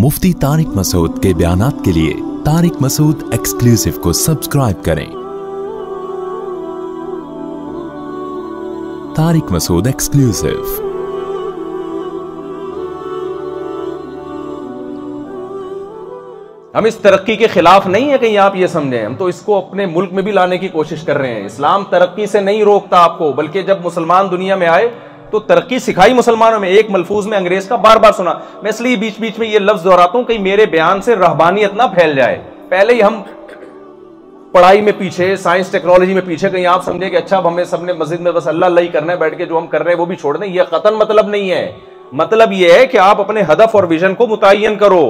मुफ्ती तारिक मसूद के बयानात के लिए तारिक मसूद एक्सक्लूसिव को सब्सक्राइब करें। तारिक मसूद एक्सक्लूसिव। हम इस तरक्की के खिलाफ नहीं है, कहीं आप ये समझें। हम तो इसको अपने मुल्क में भी लाने की कोशिश कर रहे हैं। इस्लाम तरक्की से नहीं रोकता आपको, बल्कि जब मुसलमान दुनिया में आए तो तरक्की सिखाई मुसलमानों में। एक मलफूज में अंग्रेज का बार बार सुना, मैं इसलिए बीच बीच में ये लफ्ज दोहराता हूं कहीं मेरे बयान से रहबानियत ना फैल जाए। पहले ही हम पढ़ाई में पीछे, साइंस टेक्नोलॉजी में पीछे, कहीं आप समझे कि अच्छा अब हमें सबने मस्जिद में बस अल्लाह अल्लाह ही करना है, बैठ के जो हम कर रहे हैं वो भी छोड़ दें। यह कतन मतलब नहीं है। मतलब यह है कि आप अपने हदफ और विजन को मुतय्यन करो।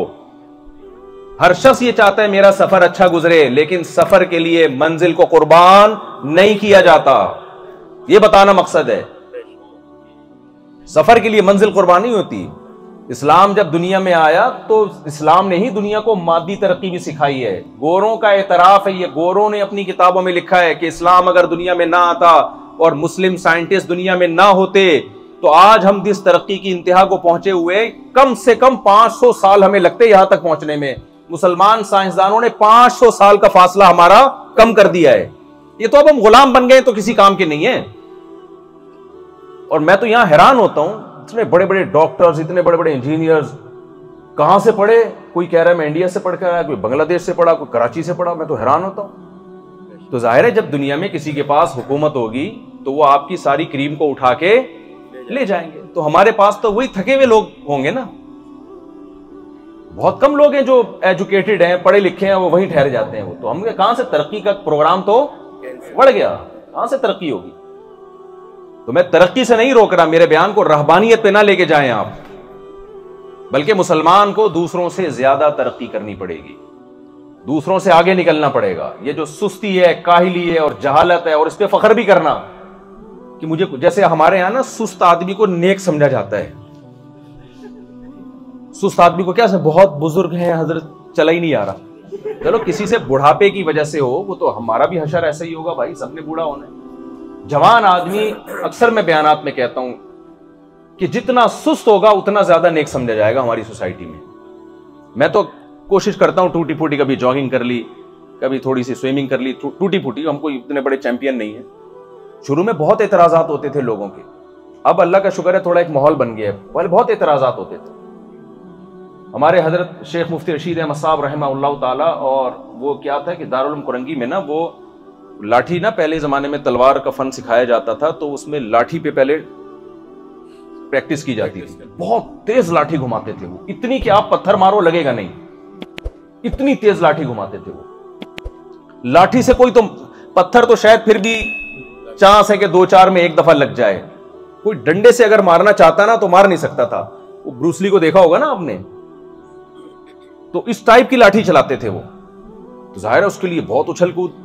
हर शख्स ये चाहता है मेरा सफर अच्छा गुजरे, लेकिन सफर के लिए मंजिल को कुर्बान नहीं किया जाता। यह बताना मकसद है। सफर के लिए मंजिल कुर्बान नहीं होती। इस्लाम जब दुनिया में आया तो इस्लाम ने ही दुनिया को मादी तरक्की भी सिखाई है। गोरों का एतराफ है, ये गोरों ने अपनी किताबों में लिखा है कि इस्लाम अगर दुनिया में ना आता और मुस्लिम साइंटिस्ट दुनिया में ना होते तो आज हम जिस तरक्की की इंतहा को पहुंचे हुए, कम से कम 500 साल हमें लगते यहां तक पहुंचने में। मुसलमान साइंसदानों ने 500 साल का फासला हमारा कम कर दिया है। ये तो अब हम गुलाम बन गए तो किसी काम के नहीं है। और मैं तो यहां हैरान होता हूं, इतने बड़े बड़े डॉक्टर्स, इतने बड़े बड़े इंजीनियर्स कहां से पढ़े। कोई कह रहा है मैं इंडिया से पढ़ कर आया, कोई बांग्लादेश से पढ़ा, कोई कराची से पढ़ा। मैं तो हैरान होता हूं। तो जाहिर है जब दुनिया में किसी के पास हुकूमत होगी तो वो आपकी सारी क्रीम को उठा के ले जाएंगे। तो हमारे पास तो वही थके हुए लोग होंगे ना। बहुत कम लोग हैं जो एजुकेटेड हैं, पढ़े लिखे हैं, वो वहीं ठहर जाते हैं। वो तो हम कहां से तरक्की का प्रोग्राम तो बढ़ गया, कहां से तरक्की होगी। तो मैं तरक्की से नहीं रोक रहा, मेरे बयान को रहबानियत पे ना लेके जाएं आप, बल्कि मुसलमान को दूसरों से ज्यादा तरक्की करनी पड़ेगी, दूसरों से आगे निकलना पड़ेगा। ये जो सुस्ती है, काहिली है और जहालत है, और इस पे फख्र भी करना कि मुझे, जैसे हमारे यहां ना सुस्त आदमी को नेक समझा जाता है। सुस्त आदमी को क्या से बहुत बुजुर्ग हैं हजरत, चला ही नहीं आ रहा। चलो किसी से बुढ़ापे की वजह से हो, वो तो हमारा भी हशर ऐसा ही होगा भाई, सबने बूढ़ा होना है। जवान आदमी, अक्सर मैं बयानात में कहता हूं कि जितना सुस्त होगा उतना ज्यादा नेक समझा जाएगा हमारी सोसाइटी में। मैं तो कोशिश करता हूं टूटी फूटी, कभी जॉगिंग कर ली, कभी थोड़ी सी स्विमिंग कर ली, टूटी फूटी। हमको इतने बड़े चैंपियन नहीं है। शुरू में बहुत एतराजात होते थे लोगों के, अब अल्लाह का शुक्र है थोड़ा एक माहौल बन गया है। पहले बहुत एतराजात होते थे। हमारे हजरत शेख मुफ्ती रशीद अहमद साहब रहमहुल्लाह ताला, और वो क्या था कि दारुल उलूम कुरंगी में ना वो लाठी ना, पहले जमाने में तलवार का फन सिखाया जाता था, तो उसमें लाठी पे पहले प्रैक्टिस की जाती थी। बहुत तेज लाठी घुमाते थे वो, इतनी कि आप पत्थर मारो लगेगा नहीं, इतनी तेज लाठी घुमाते थे वो। लाठी से कोई तो पत्थर तो शायद फिर भी चांस है कि 2-4 में एक दफा लग जाए। कोई डंडे से अगर मारना चाहता ना तो मार नहीं सकता था। वो ब्रूस ली को देखा होगा ना आपने, तो इस टाइप की लाठी चलाते थे वो। तो जाहिर है उसके लिए बहुत उछल कूद।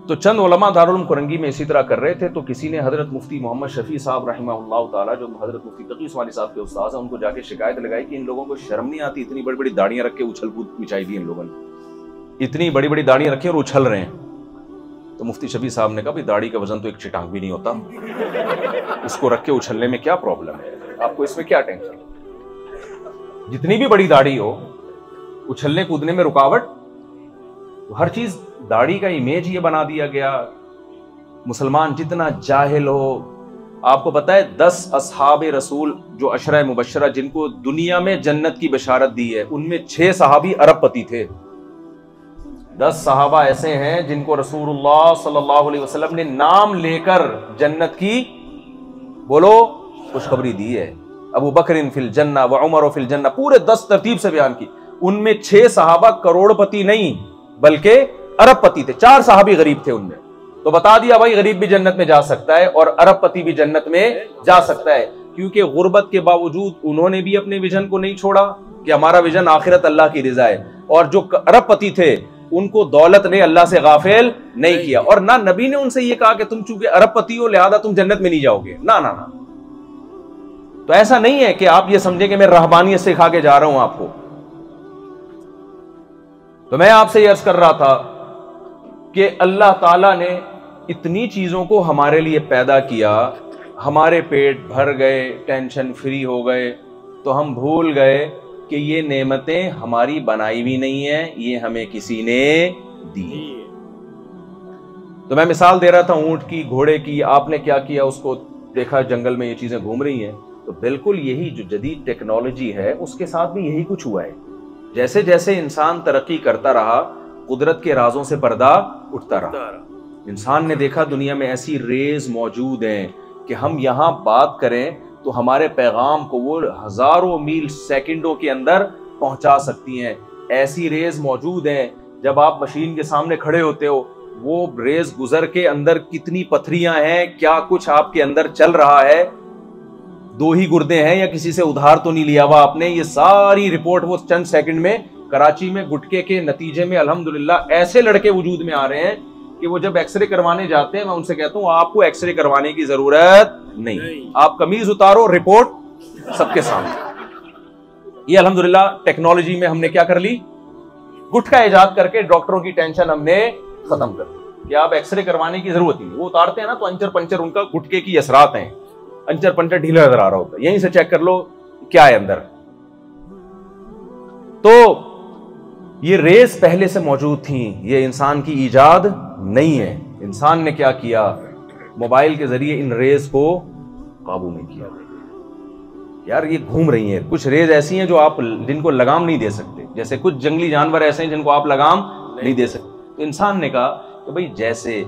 तो चंद उलमा दारुल उलूम कुरंगी में इसी तरह कर रहे थे, तो किसी ने हजरत मुफ्ती मोहम्मद शफी साहब रहमहुल्लाह ताला, जो हजरत मुफ्ती तकी उस्मानी साहब के उस्ताद हैं, उनको जाके शिकायत लगाई कि इन लोगों को शर्म नहीं आती, इतनी बड़ी बड़ी दाढ़ियां रख के उछल कूद मचाई दी इन लोगों ने, इतनी बड़ी बड़ी दाढ़ियां रखी और उछल रहे हैं। तो मुफ्ती शफी साहब ने कहा भाई दाढ़ी का वजन तो एक चिटांग भी नहीं होता, इसको रख के उछलने में क्या प्रॉब्लम है, आपको इसमें क्या टेंशन। जितनी भी बड़ी दाढ़ी हो, उछलने कूदने में रुकावट। तो हर चीज दाढ़ी का इमेज ये बना दिया गया। मुसलमान जितना जाहिल हो, आपको पता है 10 असहाबे रसूल जो अशरा मुबशरा जिनको दुनिया में जन्नत की बशारत दी है, उनमें 6 सहाबी अरबपति थे। 10 सहाबा ऐसे हैं जिनको रसूलुल्लाह सल्लल्लाहु अलैहि वसल्लम ने नाम लेकर जन्नत की, बोलो, खुशखबरी दी है। अबू बकरिन फिल जन्ना व उमर फिल जन्ना, पूरे 10 तरतीब से बयान की। उनमें 6 सहाबा करोड़पति नहीं बल्कि अरबपति थे। 4 सहाबी गरीब थे उनमें। तो बता दिया भाई गरीब भी जन्नत में जा सकता है और अरबपति भी जन्नत में जा सकता है, क्योंकि गुर्बत के बावजूद उन्होंने भी अपने विजन को नहीं छोड़ा कि हमारा विजन आखिरत अल्लाह की रिजा है। और जो अरबपति थे उनको दौलत ने अल्लाह से गाफिल नहीं किया, और ना नबी ने उनसे यह कहा कि तुम चूंकि अरबपति हो लिहाजा तुम जन्नत में नहीं जाओगे। ना ना ना। तो ऐसा नहीं है कि आप ये समझे कि मैं रहबानियत सिखा के जा रहा हूं आपको। तो मैं आपसे यह अर्ज कर रहा था कि अल्लाह ताला ने इतनी चीजों को हमारे लिए पैदा किया, हमारे पेट भर गए, टेंशन फ्री हो गए, तो हम भूल गए कि ये नेमतें हमारी बनाई हुई नहीं है, ये हमें किसी ने दी। तो मैं मिसाल दे रहा था ऊंट की, घोड़े की। आपने क्या किया, उसको देखा जंगल में ये चीजें घूम रही हैं, तो बिल्कुल यही जो जदीद टेक्नोलॉजी है उसके साथ भी यही कुछ हुआ है। जैसे जैसे इंसान तरक्की करता रहा, कुदरत के राजों से पर्दा उठता रहा। इंसान ने देखा दुनिया में ऐसी रेज मौजूद हैं कि हम यहाँ बात करें तो हमारे पैगाम को वो हजारों मील सेकंडों के अंदर पहुंचा सकती हैं। ऐसी रेज मौजूद हैं, जब आप मशीन के सामने खड़े होते हो, वो रेज गुजर के अंदर कितनी पथरियां हैं, क्या कुछ आपके अंदर चल रहा है, 2 ही गुर्दे हैं या किसी से उधार तो नहीं लिया हुआ आपने, ये सारी रिपोर्ट वो चंद सेकंड में। कराची में गुटके के नतीजे में अल्हम्दुलिल्लाह ऐसे लड़के वजूद में आ रहे हैं कि वो जब एक्सरे करवाने जाते हैं, मैं उनसे कहता हूं आपको एक्सरे करवाने की जरूरत नहीं, आप कमीज उतारो, रिपोर्ट सबके सामने। ये अल्हम्दुलिल्लाह टेक्नोलॉजी में हमने क्या कर ली, गुटका इजाद करके डॉक्टरों की टेंशन हमने खत्म कर दी कि आप एक्सरे करवाने की जरूरत नहीं। वो उतारते हैं ना तो अंचर पंचर उनका गुटके की असरात हैं, अंचर पंचर ढीला नजर आ रहा होता है, यहीं से चेक कर लो क्या है अंदर। तो ये रेस पहले से मौजूद थी, ये इंसान की इजाद नहीं है। इंसान ने क्या किया, मोबाइल के जरिए इन रेस को काबू में किया। यार ये घूम रही हैं, कुछ रेज ऐसी हैं जो आप जिनको लगाम नहीं दे सकते, जैसे कुछ जंगली जानवर ऐसे हैं जिनको आप लगाम नहीं दे सकते। तो इंसान ने कहा कि भाई जैसे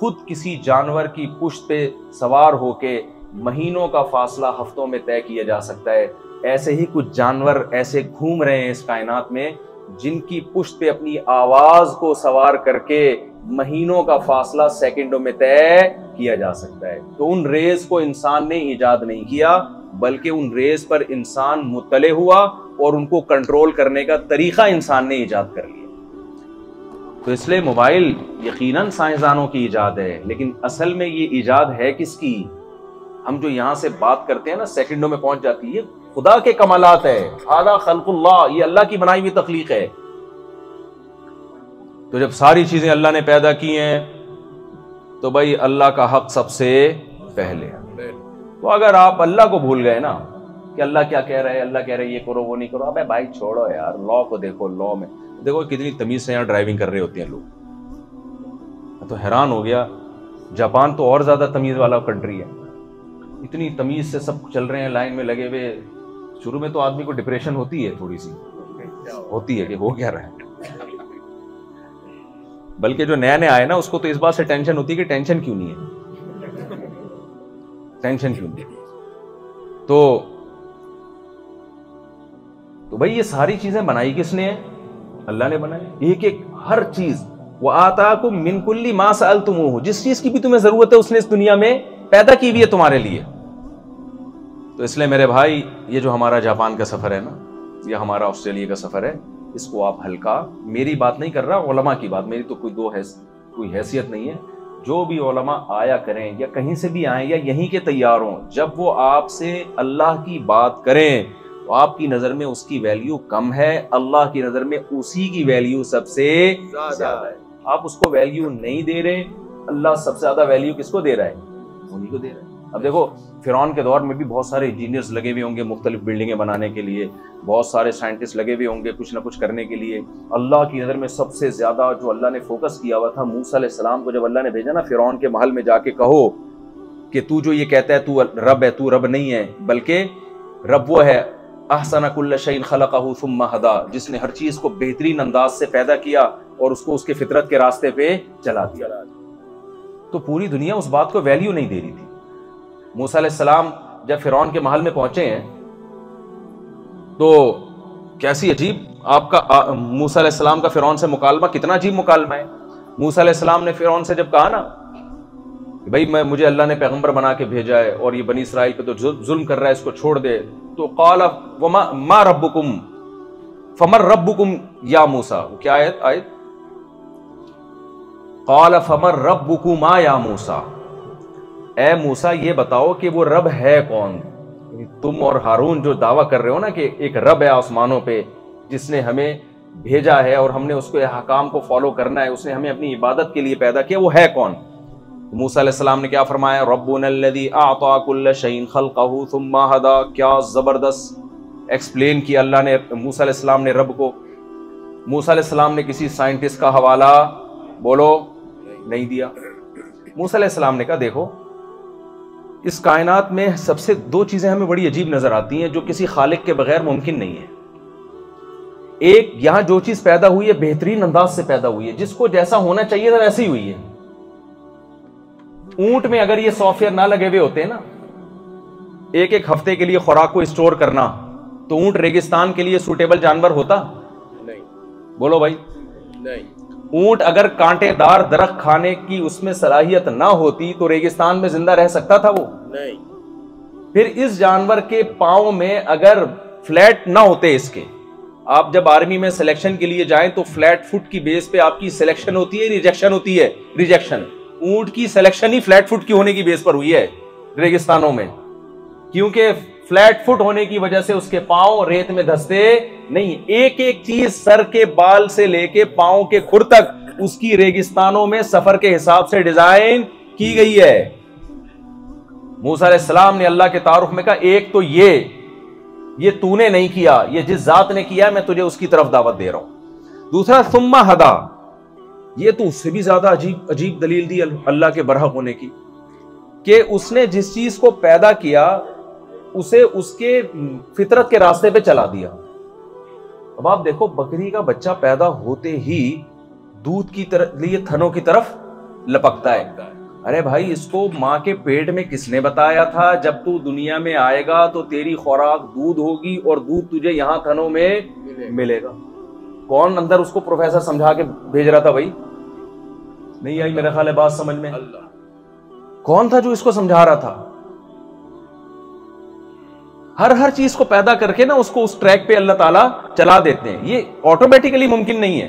खुद किसी जानवर की पुश्त पे सवार होके महीनों का फासला हफ्तों में तय किया जा सकता है, ऐसे ही कुछ जानवर ऐसे घूम रहे हैं इस कायनात में जिनकी पुश्त पे अपनी आवाज को सवार करके महीनों का फासला सेकंडों में तय किया जा सकता है। तो उन रेस को इंसान ने इजाद नहीं किया, बल्कि उन रेस पर इंसान मुत्तले हुआ और उनको कंट्रोल करने का तरीका इंसान ने इजाद कर लिया। तो इसलिए मोबाइल यकीनन साइंसदानों की इजाद है, लेकिन असल में ये इजाद है किसकी? हम जो यहां से बात करते हैं ना, सेकंडों में पहुंच जाती है, खुदा के कमालात है। आदा खल्कुल्लाह, ये अल्लाह की बनाई हुई तख्लीक है। तो जब सारी चीजें अल्लाह ने पैदा की हैं तो भाई अल्लाह का हक सबसे पहले है। तो अगर आप अल्लाह को भूल गए ना कि अल्लाह क्या कह रहा है, अल्लाह कह रहे हैं ये करो वो नहीं करो, अबे भाई छोड़ो यार, लॉ को देखो। लॉ में देखो कितनी तमीज से यहाँ ड्राइविंग कर रहे होते हैं लोग। तो हैरान हो गया, जापान तो और ज्यादा तमीज वाला कंट्री है, इतनी तमीज से सब चल रहे हैं, लाइन में लगे हुए। शुरू में तो आदमी को डिप्रेशन होती है, थोड़ी सी होती है कि हो क्या रहा है। बल्कि जो नया नया आए ना उसको तो इस बात से टेंशन होती है कि टेंशन क्यों नहीं है, टेंशन क्यों नहीं। तो भाई ये सारी चीजें बनाई किसने है? अल्लाह ने बनाई। एक एक हर चीज, वो आताकुम मिन कुल्ली मा सअलतुमूहु, जिस चीज की भी तुम्हें जरूरत है उसने इस दुनिया में पैदा की हुई है तुम्हारे लिए। तो इसलिए मेरे भाई, ये जो हमारा जापान का सफर है ना, या हमारा ऑस्ट्रेलिया का सफर है, इसको आप हल्का, मेरी बात नहीं कर रहा, उलमा की बात, मेरी तो कोई हैसियत नहीं है। जो भी उलमा आया करें या कहीं से भी आए या यहीं के तैयार हों, जब वो आपसे अल्लाह की बात करें तो आपकी नजर में उसकी वैल्यू कम है, अल्लाह की नजर में उसी की वैल्यू सबसे ज्यादा है। आप उसको वैल्यू नहीं दे रहे, अल्लाह सबसे ज्यादा वैल्यू किसको दे रहा है? उन्हीं को दे रहा है। अब देखो फिरौन के दौर में भी बहुत सारे इंजीनियर्स लगे हुए होंगे मुख्तलिफ बिल्डिंगें बनाने के लिए, बहुत सारे साइंटिस्ट लगे हुए होंगे कुछ ना कुछ करने के लिए। अल्लाह की नज़र में सबसे ज्यादा जो अल्लाह ने फोकस किया हुआ था, मूसा अलैहिस्सलाम को जब अल्लाह ने भेजा ना फिरौन के महल में जाके कहो कि तू जो ये कहता है तू रब है, तू रब नहीं है, बल्कि रब वो है अहसन कुल्ल शैइन खलक़हु सुम्मा हदा, जिसने हर चीज को बेहतरीन अंदाज से पैदा किया और उसको उसके फितरत के रास्ते पे चला दिया। तो पूरी दुनिया उस बात को वैल्यू नहीं दे रही थी। मूसा अलैहिस्सलाम जब फिरौन के महल में पहुंचे हैं तो कैसी अजीब आपका मूसा अलैहिस्सलाम का फिरौन से मुकालमा, कितना अजीब मुकालमा है। मूसा अलैहिस्सलाम ने फिरौन से जब कहा ना कि भाई मुझे अल्लाह ने पैगंबर बना के भेजा है और ये बनी इसराइल पे तो जुल्म कर रहा है, इसको छोड़ दे। तो काला मा रब्बुकुम फमर रब्बुकुम या मूसा, क्या आयत? काला फमर रब्बुकुमा या मूसा, ए मूसा ये बताओ कि वो रब है कौन? तुम और हारून जो दावा कर रहे हो ना कि एक रब है आसमानों पे जिसने हमें भेजा है और हमने उसके हकाम को फॉलो करना है, उसने हमें अपनी इबादत के लिए पैदा किया, वो है कौन? मूसा अलैहिस्सलाम ने क्या फरमाया? रब्बुना अल्लज़ी अअता कुल्ल शैइन खल्क़हु सुम्मा हदा। क्या जबरदस्त, एक्सप्लेन किया अल्लाह ने, मूसा अलैहिस्सलाम ने रब को। मूसा अलैहिस्सलाम ने किसी साइंटिस्ट का हवाला बोलो नहीं दिया। मूसा अलैहिस्सलाम ने कहा देखो इस कायनात में सबसे दो चीजें हमें बड़ी अजीब नजर आती हैं जो किसी खालिक के बगैर मुमकिन नहीं है। एक, यहां जो चीज पैदा हुई है बेहतरीन अंदाज से पैदा हुई है, जिसको जैसा होना चाहिए था वैसे ही हुई है। ऊंट में अगर ये सॉफ्टवेयर ना लगे हुए होते ना, एक एक हफ्ते के लिए खुराक को स्टोर करना, तो ऊंट रेगिस्तान के लिए सूटेबल जानवर होता? नहीं। बोलो भाई। नहीं। ऊंट अगर कांटेदार दरख्त खाने की उसमें सलाहियत ना होती तो रेगिस्तान में जिंदा रह सकता था वो? नहीं। फिर इस जानवर के पांव में अगर फ्लैट ना होते इसके, आप जब आर्मी में सिलेक्शन के लिए जाएं तो फ्लैट फुट की बेस पे आपकी सिलेक्शन होती है, रिजेक्शन होती है? रिजेक्शन। ऊंट की सिलेक्शन ही फ्लैट फुट की होने की बेस पर हुई है रेगिस्तानों में, क्योंकि फ्लैट फुट होने की वजह से उसके पांव रेत में धंसते नहीं। एक एक चीज सर के बाल से लेके पांव के खुर तक उसकी रेगिस्तानों में सफर के हिसाब से डिजाइन की गई है। मूसा अलैहिस्सलाम ने अल्लाह के तारुफ में कहा एक तो ये तूने नहीं किया, ये जिस जात ने किया मैं तुझे उसकी तरफ दावत दे रहा हूं। दूसरा सुम्मा हदा, ये तो उससे भी ज्यादा अजीब दलील दी अल्लाह के बरहक होने की, कि उसने जिस चीज को पैदा किया उसे उसके फितरत के रास्ते पे चला दिया। अब आप देखो बकरी का बच्चा पैदा होते ही दूध की तरफ लिए थनों की तरफ लपकता है। अरे भाई इसको मां के पेट में किसने बताया था जब तू दुनिया में आएगा तो तेरी खुराक दूध होगी और दूध तुझे यहां थनों में मिलेगा? कौन अंदर उसको प्रोफेसर समझा के भेज रहा था भाई? नहीं आई मेरा ख्याल है बात समझ में? कौन था जो इसको समझा रहा था? हर चीज को पैदा करके ना उसको उस ट्रैक पे अल्लाह ताला चला देते हैं, ये ऑटोमेटिकली मुमकिन नहीं है।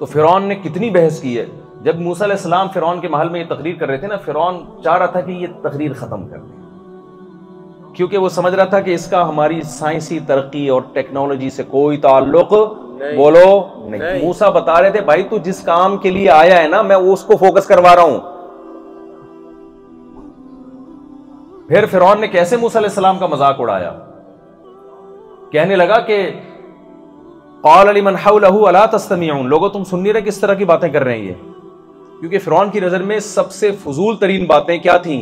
तो फिरौन ने कितनी बहस की है। जब मूसा अलैहिस्सलाम फिरौन के महल में ये तकरीर कर रहे थे ना, फिरौन चाह रहा था कि ये तकरीर खत्म कर दे, क्योंकि वो समझ रहा था कि इसका हमारी साइंसी तरक्की और टेक्नोलॉजी से कोई ताल्लुक बोलो नहीं। मूसा बता रहे थे भाई तू जिस काम के लिए आया है ना मैं उसको फोकस करवा रहा हूं। फिर फिरौन ने कैसे मूसा अलैहिस्सलाम का मजाक उड़ाया, कहने लगा कि क़ाल लिमन हौलहु अला तस्तमिऊन, लोगों तुम सुन नहीं रहे किस तरह की बातें कर रहे हैं ये? क्योंकि फिरौन की नजर में सबसे फजूल तरीन बातें क्या थी?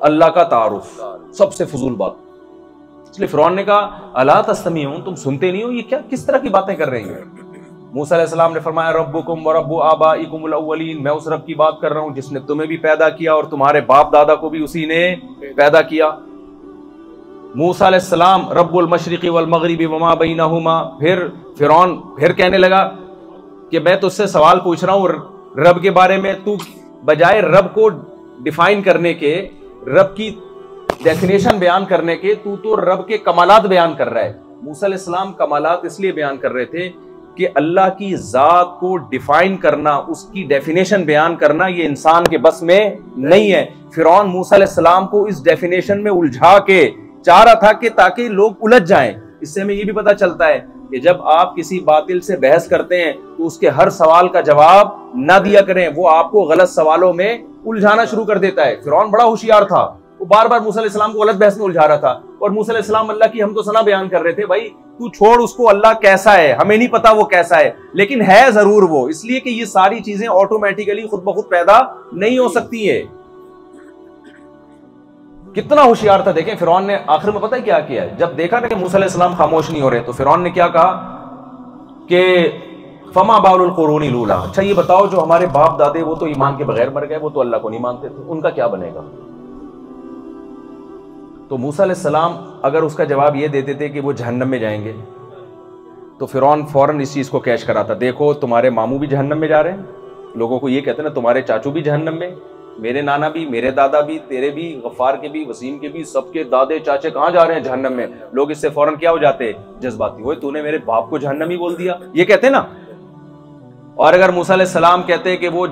अल्लाह का तारुफ, सबसे फजूल बात। इसलिए फिरौन ने कहा अला तस्तमिऊन, तुम सुनते नहीं हो, ये क्या किस तरह की बातें कर रहे हैं? मूसा अलैहिस्सलाम ने फरमाया रब्बुकुम व रब्बु आबाइकुमुल अव्वलीन, मैं उस रब की बात कर रहा हूं जिसने तुम्हें भी पैदा किया और तुम्हारे बाप दादा को भी उसी ने पैदा किया। मूसा अलैहिस्सलाम रब्बुल मशरिक़ी वल मग़रिबी वमा बैनहुमा। फिर फिरौन फिर कहने लगा कि मैं तुझसे सवाल पूछ रहा हूं रब के बारे में, तू बजाय रब को डिफाइन करने के, रब की डेफिनेशन बयान करने के, तू तो रब के कमालात बयान कर रहा है। मूसा अलैहिस्सलाम कमालात इसलिए बयान कर रहे थे कि अल्लाह की जात को डिफाइन करना, उसकी डेफिनेशन बयान करना ये इंसान के बस में नहीं है। फिरौन मूसा अलैहिस्सलाम को इस डेफिनेशन में उलझा के चाह रहा था कि ताकि लोग उलझ जाएं। इससे हमें ये भी पता चलता है कि जब आप किसी बातिल से बहस करते हैं तो उसके हर सवाल का जवाब ना दिया करें, वो आपको गलत सवालों में उलझाना शुरू कर देता है। फिरौन बड़ा होशियार था, वो बार बार मूसा अलैहिस्सलाम को गलत बहस में उलझा रहा था और मूसा अलैहिस्सलाम अल्लाह की हम तो सना बयान कर रहे थे, भाई तू छोड़ उसको, अल्लाह कैसा है हमें नहीं पता वो कैसा है, लेकिन है जरूर वो, इसलिए कि ये सारी चीजें ऑटोमेटिकली खुद ब खुद पैदा नहीं हो सकती है। कितना होशियार था देखें फिरौन ने। आखिर में पता है क्या किया? जब देखा ना कि मूसा अलैहिस्सलाम खामोश नहीं हो रहे तो फिरौन ने क्या कहा कि फमा बाउल कुरूनी लूला, अच्छा ये बताओ जो हमारे बाप दादे वो तो ईमान के बगैर मर गए, वो तो अल्लाह को नहीं मानते थे, उनका क्या बनेगा? तो मूसा अलैहिस्सलाम अगर उसका जवाब ये देते थे कि वो जहन्नम में जाएंगे तो फिरौन फौरन इस चीज को कैश कराता, देखो तुम्हारे मामू भी जहन्नम में जा रहे हैं, लोगों को ये कहते ना तुम्हारे चाचू भी जहन्नम में, मेरे नाना भी, मेरे दादा भी, तेरे भी, गफ्फार के भी, वसीम के भी, सबके दादे चाचे कहां जा रहे हैं? जहन्नम में। लोग इससे फौरन क्या हो जाते? जज्बाती, वो तूने मेरे बाप को जहन्नमी बोल दिया, ये कहते ना। और अगर मूसा अलैहिस्सलाम कहते कि वो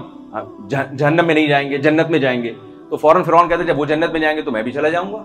जहन्नम में नहीं जाएंगे जन्नत में जाएंगे तो फौरन फिरौन कहते जब वो जन्नत में जाएंगे तो मैं भी चला जाऊंगा।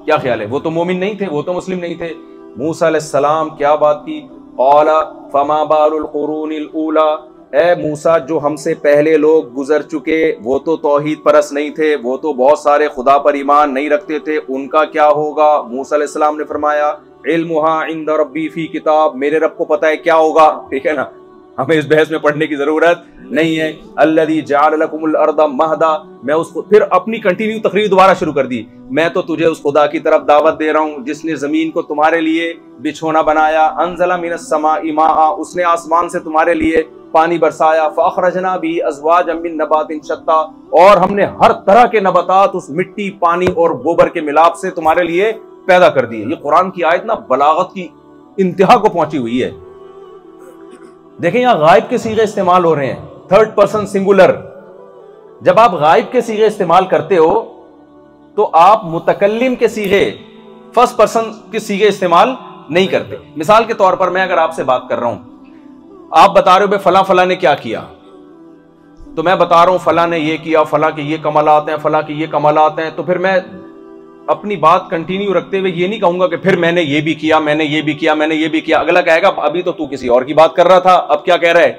क्या ख्याल है? वो तो मोमिन नहीं थे, वो तो मुस्लिम नहीं थे। मूसा अलैहिस्सलाम क्या बात की, क़ाला फमा बालुल क़ुरूनिल ऊला, ए मूसा जो हमसे पहले लोग गुजर चुके वो तो तौहीद परस्त नहीं थे, वो तो बहुत सारे खुदा पर ईमान नहीं रखते थे, उनका क्या होगा? मूसा अलैहिस्सलाम ने फरमाया इल्मुहा इंद रब्बी फी किताब, मेरे रब को पता है क्या होगा, ठीक है ना, हमें इस बहस में पढ़ने की जरूरत नहीं है। अल्लज़ी जअल लकुमुल अर्दा महदा, मैं उसको फिर अपनी कंटिन्यू तकरीर दोबारा शुरू कर दी, मैं तो तुझे उस खुदा की तरफ दावत दे रहा हूँ जिसने जमीन को तुम्हारे लिए बिछोना बनाया। अंज़ला मिनस समाई माआ, उसने आसमान से तुम्हारे लिए पानी बरसाया। फ़अख़रजना बिही अज़वाजम मिन नबातिन शत्ता, और हमने हर तरह के नबातात उस मिट्टी, पानी और गोबर के मिलाप से तुम्हारे लिए पैदा कर दिए। ये कुरान की आयत ना बलागत की इंतहा को पहुंची हुई है। देखें यहां गायब के सीगे इस्तेमाल हो रहे हैं, थर्ड पर्सन सिंगुलर। जब आप गायब के सीगे इस्तेमाल करते हो तो आप मुतकल्लिम के सीगे, फर्स्ट पर्सन के सीगे इस्तेमाल नहीं करते। मिसाल के तौर पर मैं अगर आपसे बात कर रहा हूं, आप बता रहे हो फला फला ने क्या किया, तो मैं बता रहा हूं फला ने ये किया, फला के ये कमालात हैं, फला के ये कमालात हैं, तो फिर मैं अपनी बात कंटिन्यू रखते हुए ये नहीं कहूंगा कि फिर मैंने ये भी किया, मैंने ये भी किया, मैंने ये भी किया। अगला कहेगा अभी तो तू किसी और की बात कर रहा था, अब क्या कह रहा है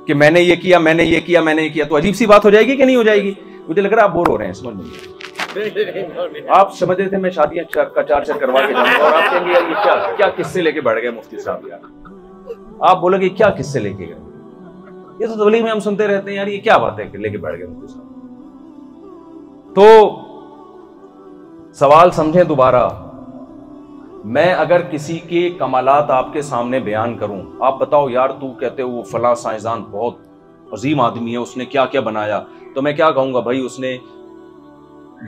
कि मैंने ये किया, मैंने ये किया, मैंने ये किया। तो अजीब सी बात हो जाएगी कि नहीं हो जाएगी? मुझे लग रहा है आप बोर हो रहे हैं, समझ नहीं। आप समझ रहे थे मैं शादियां का चार करवा के जाऊंगा और आप कहेंगे यार ये क्या क्या किस्से लेके बैठ गए मुफ्ती साहब यार। आप बोलोगे क्या किस्से लेके गए, ये तो तबलीग में हम सुनते रहते हैं यार, ये क्या बात है कि लेके बैठ गए मुफ्ती साहब। तो सवाल समझें दोबारा, मैं अगर किसी के कमालात आपके सामने बयान करूं, आप बताओ यार तू कहते हो वो फला साइंसदान बहुत अजीम आदमी है, उसने क्या क्या बनाया, तो मैं क्या कहूंगा भाई उसने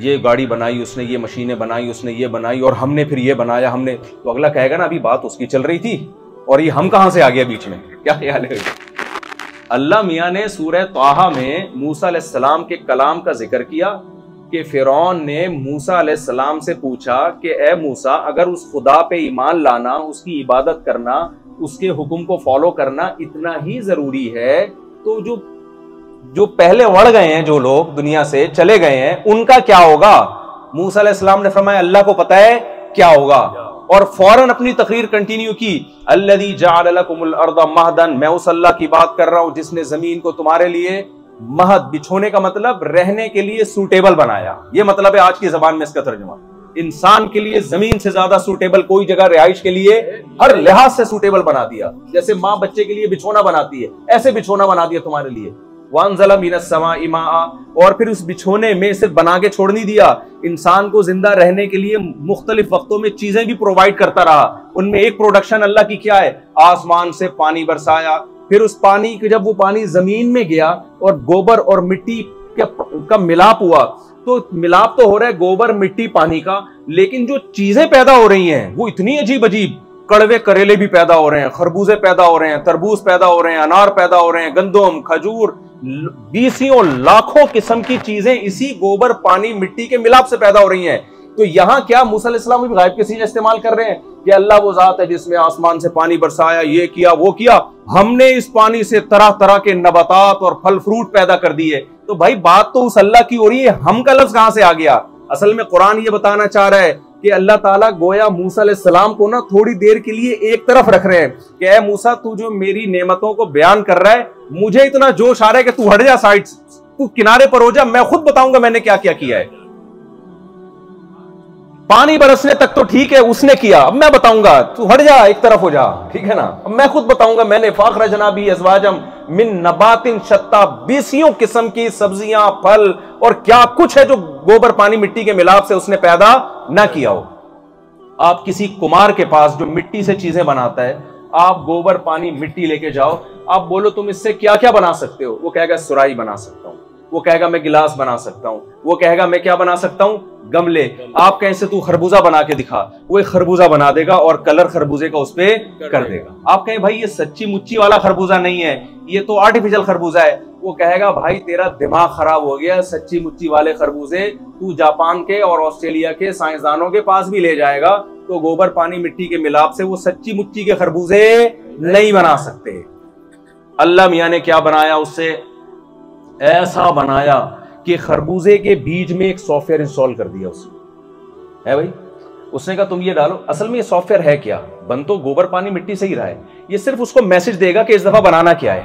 ये गाड़ी बनाई, उसने ये मशीनें बनाई, उसने ये बनाई और हमने फिर ये बनाया हमने। तो अगला कहेगा ना अभी बात उसकी चल रही थी और ये हम कहां से आ गया बीच में, क्या ख्याल है? अल्लाह मियां ने सूरह ताहा में मूसा अलैहिस्सलाम के कलाम का जिक्र किया कि फिरौन ने मूसा अलैहिस्सलाम से पूछा कि ए मूसा, अगर उस खुदा पे ईमान लाना, उसकी इबादत करना, उसके हुक्म को फॉलो करना इतना ही जरूरी है, तो जो पहले बढ़ गए हैं, जो लोग दुनिया से चले गए हैं, उनका क्या होगा? मूसा अलैहिस्सलाम ने फरमाया अल्लाह को पता है क्या होगा, और फौरन अपनी तकरीर कंटिन्यू की, अल्लज़ी जअल लकुमुल अर्दा महदन, मैं उस अल्लाह की बात कर रहा हूं जिसने जमीन को तुम्हारे लिए महद, बिछोने का मतलब रहने के लिए सूटेबल बनाया। ये मतलब है आज की जबान में इसका तर्जुमा। इंसान के लिए जमीन से ज्यादा सूटेबल कोई जगह रिहाइश के लिए हर लिहाज से सूटेबल बना दिया। जैसे माँ बच्चे के लिए बिछोना बनाती है, ऐसे बिछोना बना दिया तुम्हारे लिए। वअंज़ला मिनस समाई माआ, और फिर उस बिछोने में सिर्फ बना के छोड़ नहीं दिया, इंसान को जिंदा रहने के लिए मुख्तलिफ वक्तों में चीजें भी प्रोवाइड करता रहा। उनमें एक प्रोडक्शन अल्लाह की क्या है? आसमान से पानी बरसाया, फिर उस पानी के जब वो पानी जमीन में गया और गोबर और मिट्टी का मिलाप हुआ, तो मिलाप तो हो रहा है गोबर मिट्टी पानी का, लेकिन जो चीजें पैदा हो रही हैं वो इतनी अजीब अजीब, कड़वे करेले भी पैदा हो रहे हैं, खरबूजे पैदा हो रहे हैं, तरबूज पैदा हो रहे हैं, अनार पैदा हो रहे हैं, गंदम, खजूर, बीसियों लाखों किस्म की चीजें इसी गोबर पानी मिट्टी के मिलाप से पैदा हो रही हैं। तो यहां क्या मूसा अलैहिस्सलाम भी गायब के सीगे इस्तेमाल कर रहे हैं कि अल्लाह वो जात है जिसने आसमान से पानी बरसाया, ये किया वो किया, हमने इस पानी से तरह तरह के नबातात और फल फ्रूट पैदा कर दिए। तो भाई बात तो उस अल्लाह की हो रही है, हम का लफ्ज कहां से आ गया? असल में कुरान ये बताना चाह रहा है कि अल्लाह ताला गोया मूसा अलैहिस्सलाम को ना थोड़ी देर के लिए एक तरफ रख रहे हैं कि ऐ मूसा, तू जो मेरी नेमतों को बयान कर रहा है, मुझे इतना जोश आ रहा है कि तू हट जा साइड, तू किनारे पर हो जा, मैं खुद बताऊंगा मैंने क्या क्या किया है। पानी बरसने तक तो ठीक है उसने किया, अब मैं बताऊंगा, तू हट जा एक तरफ हो जा, ठीक है ना, अब मैं खुद बताऊंगा मैंने। फ़अख़रजना बिही अज़वाजम मिन नबातिन शत्ता, बीसियों किस्म की सब्जियां, फल और क्या कुछ है जो गोबर पानी मिट्टी के मिलाप से उसने पैदा ना किया हो। आप किसी कुमार के पास जो मिट्टी से चीजें बनाता है, आप गोबर पानी मिट्टी लेके जाओ, आप बोलो तुम इससे क्या क्या बना सकते हो, वो कहेगा सुराही बना सकता हूं, वो कहेगा मैं गिलास बना सकता हूं, वो कहेगा मैं क्या बना सकता हूं, गमले। आप कहें से तू खरबूजा बना के दिखा, वो एक खरबूजा बना देगा और कलर खरबूजे का उस पे कर देगा। आप कहें भाई ये सच्ची मुच्ची वाला खरबूजा नहीं है, ये तो आर्टिफिशियल खरबूजा है, वो कहेगा भाई तेरा दिमाग खराब हो गया, सच्ची मुच्ची वाले खरबूजे तू जापान के और ऑस्ट्रेलिया के साइंसदानों के पास भी ले जाएगा तो गोबर पानी मिट्टी के मिलाप से वो सच्ची मुच्ची के खरबूजे नहीं बना सकते। अल्लाह मियां ने क्या बनाया उससे? ऐसा बनाया कि खरबूजे के बीज में एक सॉफ्टवेयर इंस्टॉल कर दिया उसने, है भाई। उसने कहा तुम ये डालो। असल में ये सॉफ्टवेयर है क्या? बन तो गोबर पानी मिट्टी से ही रहा है, ये सिर्फ उसको मैसेज देगा कि इस दफा बनाना क्या है।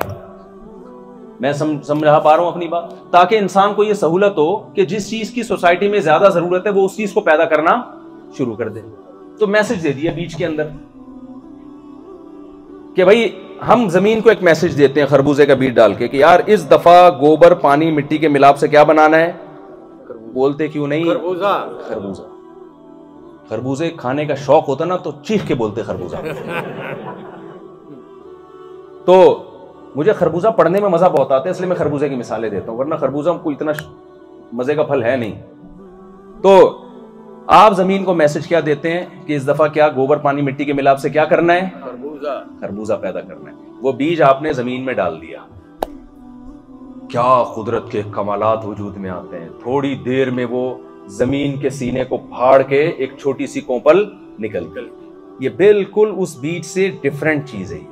मैं समझा पा रहा हूं अपनी बात, ताकि इंसान को यह सहूलत हो कि जिस चीज की सोसाइटी में ज्यादा जरूरत है वो उस चीज को पैदा करना शुरू कर दे। तो मैसेज दे दिया बीज के अंदर कि भाई हम जमीन को एक मैसेज देते हैं खरबूजे का बीज डाल के कि यार इस दफा गोबर पानी मिट्टी के मिलाप से क्या बनाना है, बोलते क्यों नहीं खरबूजा। खरबूजा। खरबूजे खाने का शौक होता ना तो चीख के बोलते खरबूजा। तो मुझे खरबूजा पढ़ने में मजा बहुत आता है, इसलिए मैं खरबूजे की मिसालें देता हूं, वरना खरबूजा कोई इतना मजे का फल है नहीं। तो आप जमीन को मैसेज क्या देते हैं कि इस दफा क्या गोबर पानी मिट्टी के मिलाप से क्या करना है, खरबूजा पैदा करना है। वो बीज आपने जमीन में डाल दिया, क्या कुदरत के कमालात वजूद में आते हैं। थोड़ी देर में वो जमीन के सीने को फाड़ के एक छोटी सी कोपल निकल गई। ये बिल्कुल उस बीज से डिफरेंट चीज है।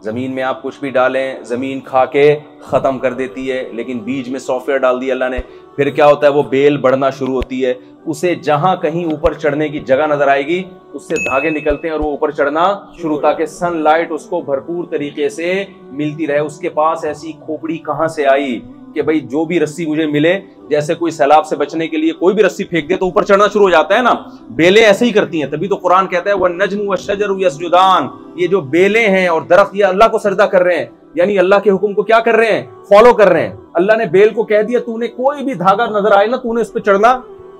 जमीन में आप कुछ भी डालें, जमीन खा के खत्म कर देती है, लेकिन बीज में सॉफ्टवेयर डाल दिया अल्लाह ने। फिर क्या होता है, वो बेल बढ़ना शुरू होती है, उसे जहां कहीं ऊपर चढ़ने की जगह नजर आएगी उससे धागे निकलते हैं और वो ऊपर चढ़ना शुरू, ताकि सनलाइट उसको भरपूर तरीके से मिलती रहे। उसके पास ऐसी खोपड़ी कहां से आई कि भाई जो भी रस्सी मुझे मिले, जैसे कोई सैलाब से बचने के लिए कोई भी रस्सी फेंक दे तो ऊपर चढ़ना शुरू हो जाता है ना, बेलें ऐसे ही करती हैं। तभी तो कुरान कहता है वन्नज्मु वश्शजरु यसजुदान, ये जो बेलें हैं और दरख्त ये अल्लाह को सजदा कर रहे हैं, यानी अल्लाह के हुक्म को क्या कर रहे हैं, फॉलो कर रहे हैं। अल्लाह ने बेल को कह दिया तूने कोई भी धागा नजर आए ना, तूने उस पर चढ़ना,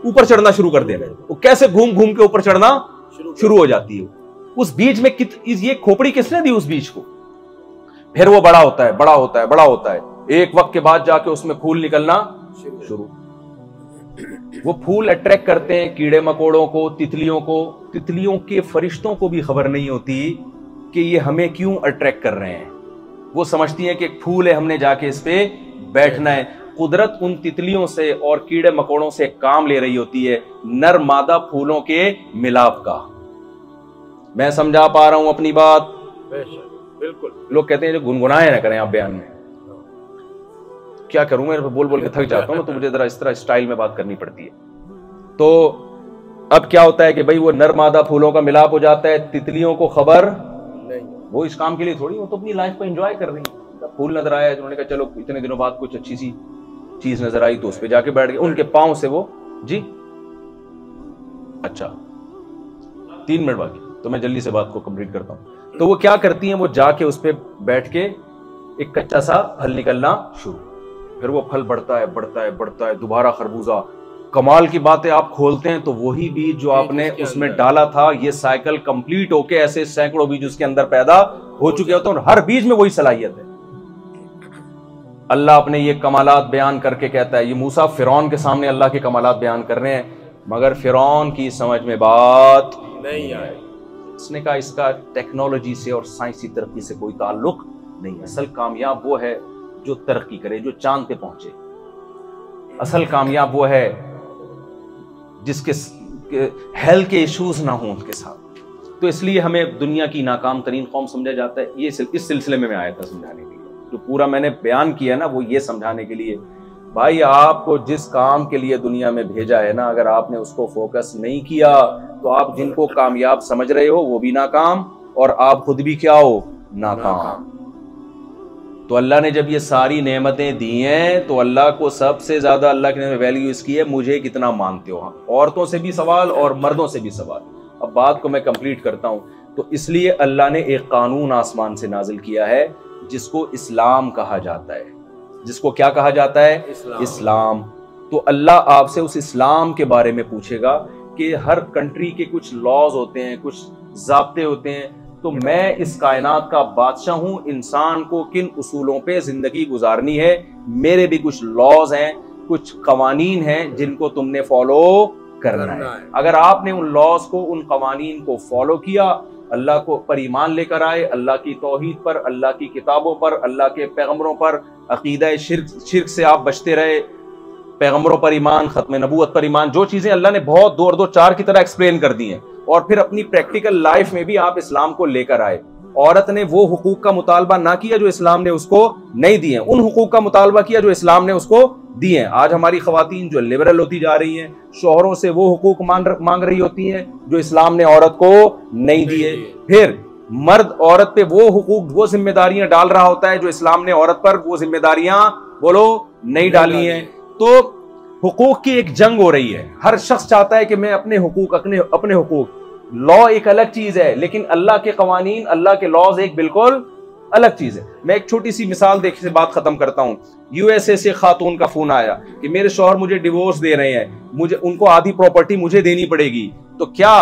ऊपर चढ़ना शुरू कर देना। वो कैसे घूम घूम के ऊपर चढ़ना शुरू हो जाती है। उस बीज में ये खोपड़ी किसने दी उस बीज को? फिर वो बड़ा होता है, बड़ा होता है, बड़ा होता है, एक वक्त के बाद जाके उसमें फूल निकलना शुरू। वो फूल अट्रैक्ट करते हैं कीड़े मकोड़ों को, तितलियों को। तितलियों के फरिश्तों को भी खबर नहीं होती कि ये हमें क्यों अट्रैक्ट कर रहे हैं। वो समझती हैं कि एक फूल है, हमने जाके इस पे बैठना है। कुदरत उन तितलियों से और कीड़े मकोड़ों से काम ले रही होती है, नर मादा फूलों के मिलाप का। मैं समझा पा रहा हूं अपनी बात? बिल्कुल। लोग कहते हैं जो गुनगुनाए ना करें आप बयान में। क्या करूं मैं, बोल बोल के थक जाता हूं, तो मुझे जरा इस तरह स्टाइल में बात करनी पड़ती है। तो अब क्या होता है कि भाई वो नर मादा फूलों का मिलाप हो जाता है, तितलियों को खबर नहीं, वो इस काम के लिए थोड़ी, वो तो अपनी लाइफ को एंजॉय कर रही है। फूल नजर आया, उन्होंने कहा चलो इतने दिनों बाद कुछ अच्छी सी चीज नजर आई तो उस पर जाके बैठ गए। उनके पांव से वो जी अच्छा 3 मिनट बाकी, तो मैं जल्दी से बात को कंप्लीट करता हूं। तो वो क्या करती हैं, वो जाके उस पर बैठ के एक कच्चा सा फल निकलना शुरू, फिर वो फल बढ़ता है, बढ़ता है, बढ़ता है, दोबारा खरबूजा। कमाल की बात है, आप खोलते हैं तो वही बीज जो आपने उसमें डाला था, ये साइकिल कंप्लीट होके ऐसे सैकड़ों बीज उसके अंदर पैदा हो चुके होते हैं और हर बीज में वही सलाहियत है। अल्लाह अपने ये कमालात बयान करके कहता है, ये मूसा फिरौन के सामने अल्लाह के कमालात बयान कर रहे हैं, मगर फिरौन की समझ में बात नहीं आई। उसने कहा इसका टेक्नोलॉजी से और साइंसी तरक्की से कोई ताल्लुक नहीं। असल कामयाब वो है जो तरक्की करे, जो चांद पे पहुंचे। असल कामयाब वो है जिसके हेल्थ के इश्यूज ना हो उनके साथ। तो इसलिए हमें दुनिया की नाकाम तरीन कौम समझा जाता है। ये इस सिलसिले में मैं आया था समझाने के लिए, जो पूरा मैंने बयान किया ना वो ये समझाने के लिए, भाई आपको जिस काम के लिए दुनिया में भेजा है ना, अगर आपने उसको फोकस नहीं किया तो आप जिनको कामयाब समझ रहे हो वो भी नाकाम और आप खुद भी क्या हो, नाकाम। तो अल्लाह ने जब ये सारी नेमतें दी हैं तो अल्लाह को सबसे ज्यादा अल्लाह ने वैल्यू इसकी है, मुझे कितना मानते हो। औरतों से भी सवाल और मर्दों से भी सवाल। अब बात को मैं कंप्लीट करता हूं। तो इसलिए अल्लाह ने एक कानून आसमान से नाजिल किया है जिसको इस्लाम कहा जाता है। जिसको क्या कहा जाता है? इस्लाम। तो अल्लाह आपसे उस इस्लाम के बारे में पूछेगा कि हर कंट्री के कुछ लॉज होते हैं, कुछ ज़ाब्ते होते हैं, तो मैं इस कायनात का बादशाह हूं, इंसान को किन उसूलों पे जिंदगी गुजारनी है, मेरे भी कुछ लॉज हैं, कुछ कवानीन हैं जिनको तुमने फॉलो करना है। अगर आपने उन लॉज को, उन कवानीन को फॉलो किया, अल्लाह को पर ईमान लेकर आए, अल्लाह की तौहीद पर, अल्लाह की किताबों पर, अल्लाह के पैगंबरों पर, अकीदा शिर्क से आप बचते रहे, पैगंबरों पर ईमान, खत्म नबूवत पर ईमान, जो चीजें अल्लाह ने बहुत 2 और 2 4 की तरह एक्सप्लेन कर दी हैं, और फिर अपनी प्रैक्टिकल लाइफ में भी आप इस्लाम को लेकर आए। औरत ने वो हुकूक का मुतालबा ना किया जो इस्लाम ने उसको नहीं दिए, उन हुकूक का मुतालबा किया जो इस्लाम ने उसको दिए। आज हमारी खवातीन जो लिबरल होती जा रही हैं, शोहरों से वो हुकूक मांग रही होती हैं जो इस्लाम ने औरत को नहीं दिए। फिर मर्द औरत पे वो हुकूक, वो जिम्मेदारियां डाल रहा होता है जो इस्लाम ने औरत पर वो जिम्मेदारियां बोलो नहीं डाली हैं। तो हुकूक की एक जंग हो रही है। हर शख्स चाहता है कि मैं अपने हुकूक लॉ एक अलग चीज है, लेकिन अल्लाह के कवानीन, अल्लाह के लॉज एक बिल्कुल अलग चीज है। मैं एक छोटी सी मिसाल देख से बात खत्म करता हूं। यूएसए से खातून का फोन आया कि मेरे शौहर मुझे डिवोर्स दे रहे हैं, मुझे उनको आधी प्रॉपर्टी मुझे देनी पड़ेगी, तो क्या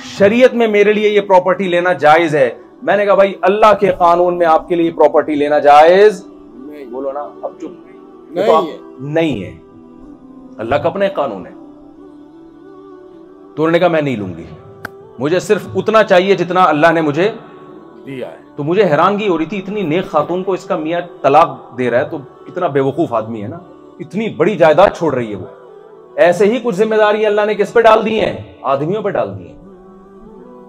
शरीयत में मेरे लिए ये प्रॉपर्टी लेना जायज है? मैंने कहा भाई अल्लाह के कानून में आपके लिए प्रॉपर्टी लेना जायज नहीं। बोलो ना, अब चुप नहीं, तो है। नहीं है, अल्लाह का अपना कानून है। तो उन्होंने कहा मैं नहीं लूंगी, मुझे सिर्फ उतना चाहिए जितना अल्लाह ने मुझे दिया है। तो मुझे हैरानगी हो रही थी, इतनी नेक खातून को इसका मियां तलाक दे रहा है, तो कितना बेवकूफ आदमी है ना, इतनी बड़ी जायदाद छोड़ रही है वो। ऐसे ही कुछ जिम्मेदारी अल्लाह ने किस पे डाल दी है? आदमियों पे डाल दी है।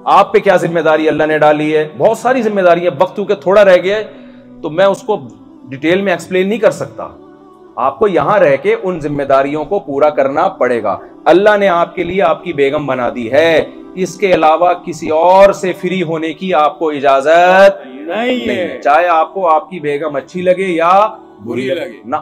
आप पे क्या जिम्मेदारी अल्लाह ने डाली है? बहुत सारी जिम्मेदारी है। वक्त चूंकि थोड़ा रह गया है तो मैं उसको डिटेल में एक्सप्लेन नहीं कर सकता। आपको यहां रह के उन जिम्मेदारियों को पूरा करना पड़ेगा। अल्लाह ने आपके लिए आपकी बेगम बना दी है, इसके अलावा किसी और से फ्री होने की आपको इजाजत नहीं है, चाहे आपको आपकी बेगम अच्छी लगे या बुरी लगे ना।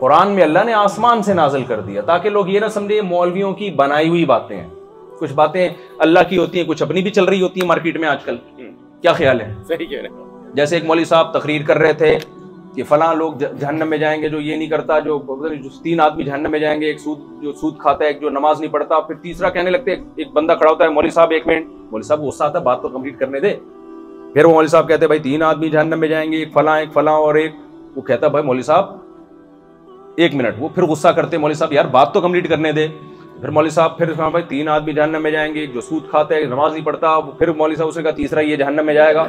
कुरान में अल्लाह ने आसमान से नाजिल कर दिया ताकि लोग ये ना समझे मौलवियों की बनाई हुई बातें हैं। कुछ बातें अल्लाह की होती हैं, कुछ अपनी भी चल रही होती है मार्केट में आजकल। क्या ख्याल है? सही कह रहे हैं। जैसे एक मौलवी साहब तकरीर कर रहे थे कि फलां लोग जहन्नम में जाएंगे जो ये नहीं करता, जो 3 आदमी जहन्नम में जाएंगे, एक जो सूद खाता है, एक जो नमाज नहीं पढ़ता। फिर तीसरा कहने लगते, एक बंदा खड़ा होता है, मौलवी साहब 1 मिनट, मौलवी साहब गुस्सा आता है, बात तो कंप्लीट करने दे। फिर वो मौलवी साहब कहते हैं भाई 3 आदमी जहन्नम में जाएंगे, एक फलां और एक, वो कहता है भाई मौलवी साहब 1 मिनट। वो फिर गुस्सा करते मौलवी साहब यार बात तो कंप्लीट करने दे। फिर मौलवी साहब फिर भाई 3 आदमी जहन्नम में जाएंगे, एक जो सूद खाता है, नमाज नहीं पढ़ता। फिर मौलवी साहब उसने कहा तीसरा ये जहन्नम में जाएगा।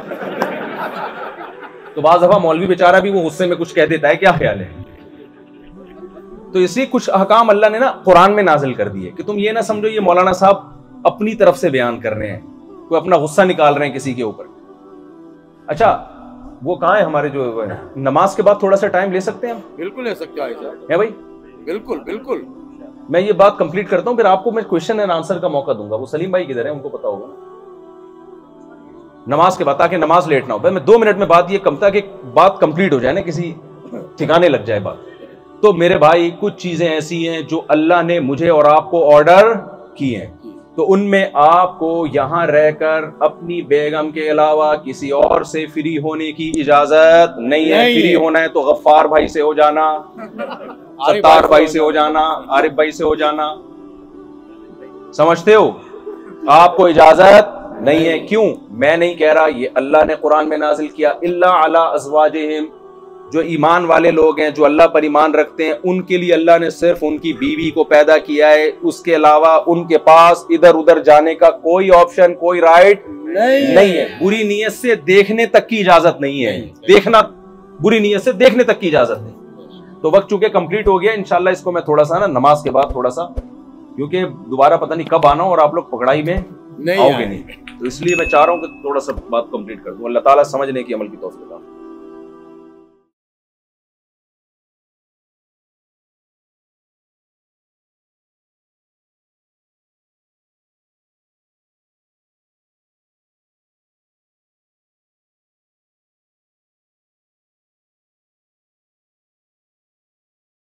तो बाज़ दफा मौलवी बेचारा भी वो गुस्से में कुछ कह देता है। क्या ख्याल है? तो इसलिए कुछ अहकाम अल्लाह ने ना कुरान में नाजिल कर दिए कि तुम ये ना समझो ये मौलाना साहब अपनी तरफ से बयान कर रहे हैं, कोई अपना गुस्सा निकाल रहे हैं किसी के ऊपर। अच्छा वो कहाँ है हमारे जो नमाज के बाद थोड़ा सा टाइम ले सकते हैं हम? बिल्कुल ले सकते हैं भाई, बिल्कुल बिल्कुल। मैं ये बात कंप्लीट करता हूँ, फिर आपको मैं क्वेश्चन एंड आंसर का मौका दूंगा। वो सलीम भाई किधर है, उनको पता होगा नमाज के बाद, ताकि नमाज लेट ना हो। भाई मैं 2 मिनट में बात ये कम ताकि बात कंप्लीट हो जाए ना, किसी ठिकाने लग जाए बात। तो मेरे भाई कुछ चीजें ऐसी हैं जो अल्लाह ने मुझे और आपको ऑर्डर की हैं, तो उनमें आपको यहां रहकर अपनी बेगम के अलावा किसी और से फ्री होने की इजाजत नहीं है। फ्री होना है तो गफ्फार भाई से हो जाना, सत्तार भाई से हो जाना, आरिफ भाई से हो जाना, समझते हो? आपको इजाजत नहीं है। क्यों? मैं नहीं कह रहा, ये अल्लाह ने कुरान में नाजिल किया, इल्ला अला अज़वाजिहिम, जो ईमान वाले लोग हैं, जो अल्लाह पर ईमान रखते हैं, उनके लिए अल्लाह ने सिर्फ उनकी बीवी को पैदा किया है। उसके अलावा उनके पास इधर उधर जाने का कोई ऑप्शन, कोई राइट नहीं है। बुरी नीयत से देखने तक की इजाजत नहीं है। देखना, बुरी नीयत से देखने तक की इजाजत नहीं। तो वक्त चूंकि कंप्लीट हो गया, इंशाल्लाह इसको मैं थोड़ा सा ना नमाज के बाद थोड़ा सा, क्योंकि दोबारा पता नहीं कब आना और आप लोग पकड़ाई में नहीं आओगे नहीं, तो इसलिए मैं चाह रहा हूँ कि थोड़ा सा बात कंप्लीट कर दूं। अल्लाह ताला समझने की, अमल की तौफीक दे।